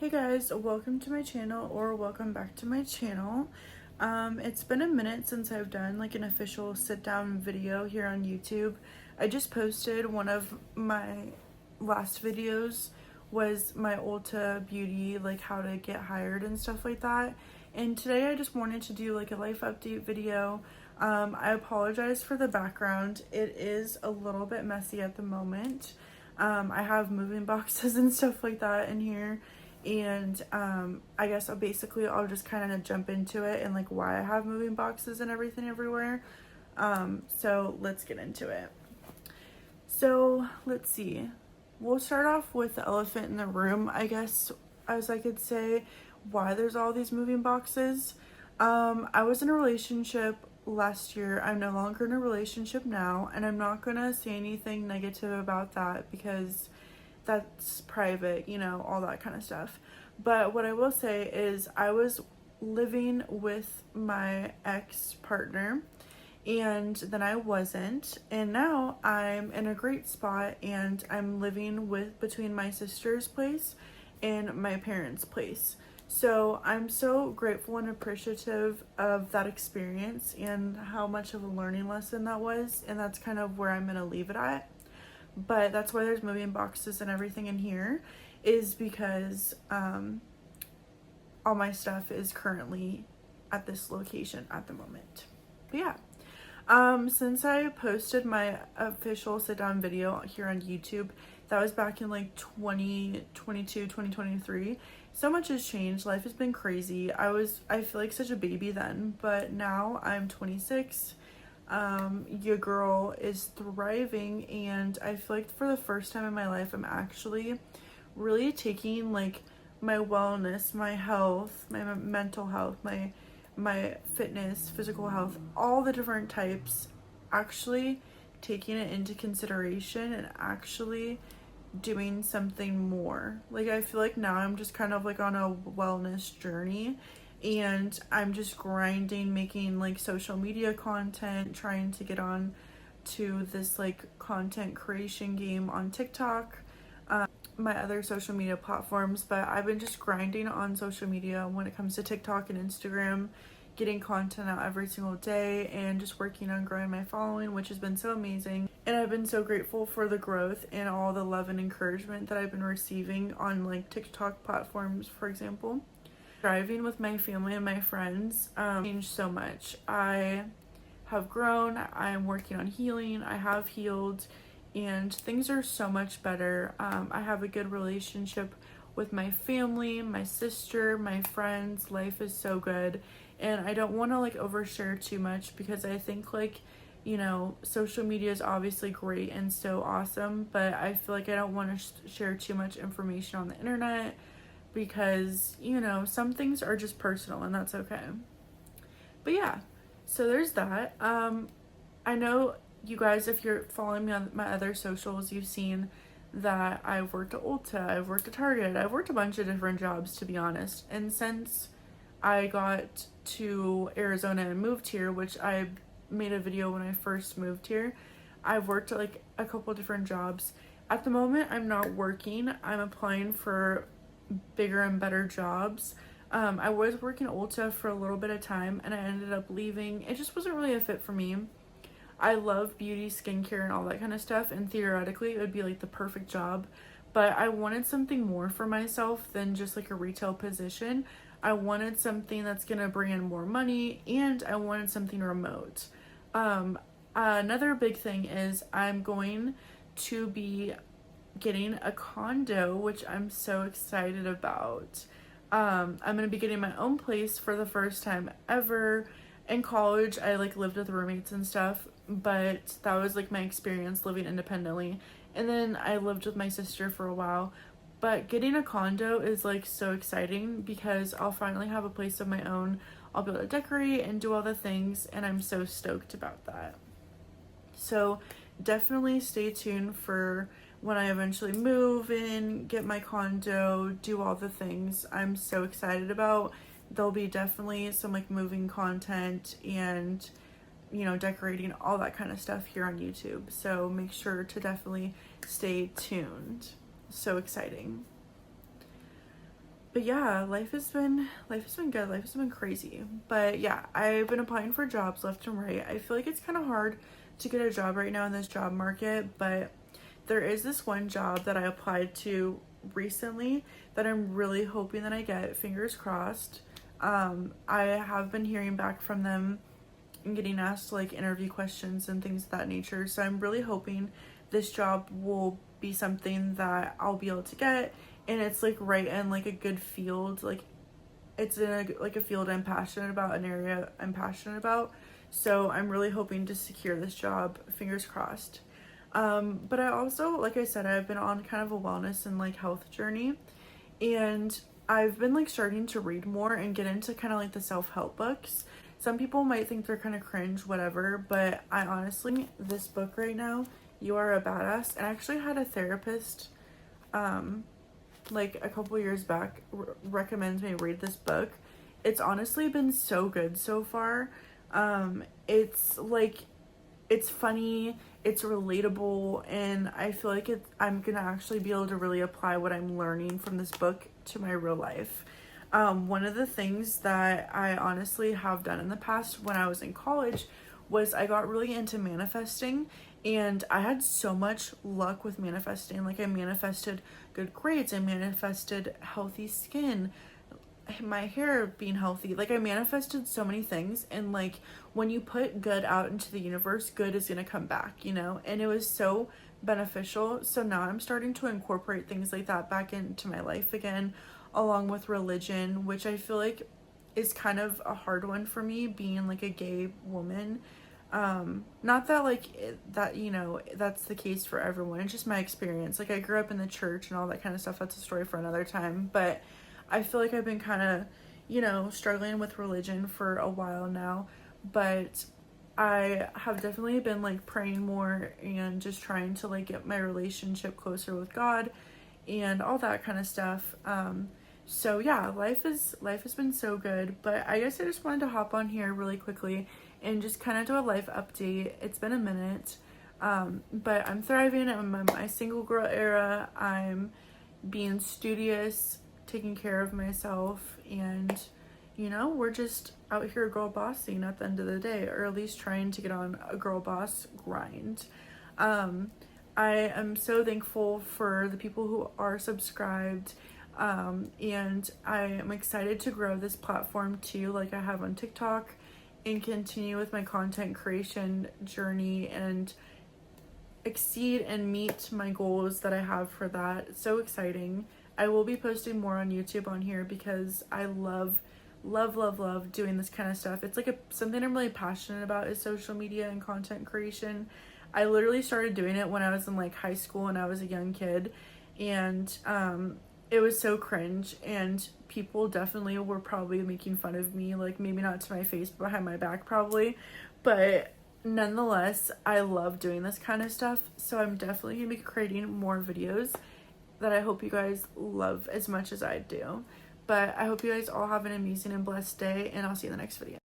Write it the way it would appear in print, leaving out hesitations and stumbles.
Hey guys, welcome to my channel, or welcome back to my channel. It's been a minute since I've done like an official sit down video here on YouTube. I just posted one of my last videos was my Ulta beauty, like how to get hired and stuff like that. And today I just wanted to do like a life update video. I apologize for the background. It is a little bit messy at the moment. I have moving boxes and stuff like that in here. And I guess I'll just kind of jump into it and like why I have moving boxes and everything everywhere. So let's get into it. So let's see. We'll start off with the elephant in the room, I guess, as I could say, why there's all these moving boxes. I was in a relationship last year. I'm no longer in a relationship now, and I'm not gonna say anything negative about that because that's private, all that kind of stuff. But what I will say is I was living with my ex-partner and then I wasn't, and now I'm in a great spot and I'm living between my sister's place and my parents' place. So I'm so grateful and appreciative of that experience and how much of a learning lesson that was, and that's kind of where I'm gonna leave it at. But that's why there's moving boxes and everything in here, is because all my stuff is currently at this location at the moment. But yeah, since I posted my official sit down video here on YouTube, that was back in like 2022, 2023. So much has changed. Life has been crazy. I feel like such a baby then, but now I'm 26. Your girl is thriving, and I feel like for the first time in my life I'm actually really taking like my wellness, my health, my mental health, my fitness, physical health, all the different types, actually taking it into consideration and actually doing something more. Like I feel like now I'm just kind of like on a wellness journey, and I'm just grinding, making like social media content, trying to get on to this like content creation game on TikTok, my other social media platforms. But I've been just grinding on social media when it comes to TikTok and Instagram, getting content out every single day and just working on growing my following, which has been so amazing. And I've been so grateful for the growth and all the love and encouragement that I've been receiving on like TikTok platforms, for example. Driving with my family and my friends changed so much. I have grown, I'm working on healing, I have healed, and things are so much better. I have a good relationship with my family, my sister, my friends. Life is so good, and I don't want to like overshare too much because I think like, social media is obviously great and so awesome, but I feel like I don't want to share too much information on the internet because, some things are just personal, and that's okay. But yeah, so there's that. I know you guys, if you're following me on my other socials, you've seen that I've worked at Ulta, I've worked at Target, I've worked a bunch of different jobs, to be honest. And since I got to Arizona and moved here, which I made a video when I first moved here, I've worked at like a couple different jobs. At the moment, I'm not working. I'm applying for bigger and better jobs. I was working at Ulta for a little bit of time and I ended up leaving. It just wasn't really a fit for me. I love beauty, skincare, and all that kind of stuff, and theoretically it would be like the perfect job, but I wanted something more for myself than just like a retail position. I wanted something that's gonna bring in more money, and I wanted something remote. Another big thing is I'm going to be getting a condo, which I'm so excited about. I'm gonna be getting my own place for the first time ever. In college, I like lived with roommates and stuff, but that was like my experience living independently. And then I lived with my sister for a while. But getting a condo is like so exciting because I'll finally have a place of my own. I'll be able to decorate and do all the things, and I'm so stoked about that. So definitely stay tuned for when I eventually move in, get my condo, do all the things I'm so excited about. There'll be definitely some like moving content and, decorating, all that kind of stuff here on YouTube. So make sure to definitely stay tuned. So exciting. but yeah, life has been good. Life has been crazy. But yeah, I've been applying for jobs left and right. I feel like it's kind of hard to get a job right now in this job market, but there is this one job that I applied to recently that I'm really hoping that I get, fingers crossed. I have been hearing back from them and getting asked like interview questions and things of that nature. So I'm really hoping this job will be something that I'll be able to get, and it's like right in like a good field. Like it's in a field I'm passionate about, an area I'm passionate about. So I'm really hoping to secure this job, fingers crossed. But I also, like I said, I've been on kind of a wellness and like health journey, and I've been like starting to read more and get into kind of like the self-help books. Some people might think they're kind of cringe, whatever, but I honestly, this book right now, You Are a Badass, and I actually had a therapist like a couple years back recommends me read this book. It's honestly been so good so far. It's like, it's funny, it's relatable, and I feel like I'm gonna actually be able to really apply what I'm learning from this book to my real life. One of the things that I honestly have done in the past when I was in college was I got really into manifesting, and I had so much luck with manifesting. Like I manifested good grades, I manifested healthy skin, my hair being healthy. Like I manifested so many things, and like when you put good out into the universe, good is gonna come back, you know? And it was so beneficial. So now I'm starting to incorporate things like that back into my life again, along with religion, which I feel like is kind of a hard one for me, being like a gay woman. Not that like that, you know, that's the case for everyone. It's just my experience. Like I grew up in the church and all that kind of stuff. That's a story for another time. But I feel like I've been kind of, you know, struggling with religion for a while now. But I have definitely been like praying more and just trying to like get my relationship closer with God and all that kind of stuff. So yeah, life has been so good. But I guess I just wanted to hop on here really quickly and just kind of do a life update. It's been a minute, but I'm thriving. I'm in my single girl era. I'm being studious, taking care of myself, and you know, we're just out here girl bossing at the end of the day, or at least trying to get on a girl boss grind. I am so thankful for the people who are subscribed, and I am excited to grow this platform too, like I have on TikTok, and continue with my content creation journey and exceed and meet my goals that I have for that. It's so exciting. I will be posting more on YouTube on here because I love doing this kind of stuff. It's like something I'm really passionate about is social media and content creation. I literally started doing it when I was in like high school and I was a young kid, and it was so cringe, and people definitely were probably making fun of me, like maybe not to my face but behind my back probably, but nonetheless I love doing this kind of stuff. So I'm definitely gonna be creating more videos that I hope you guys love as much as I do. But I hope you guys all have an amazing and blessed day, and I'll see you in the next video.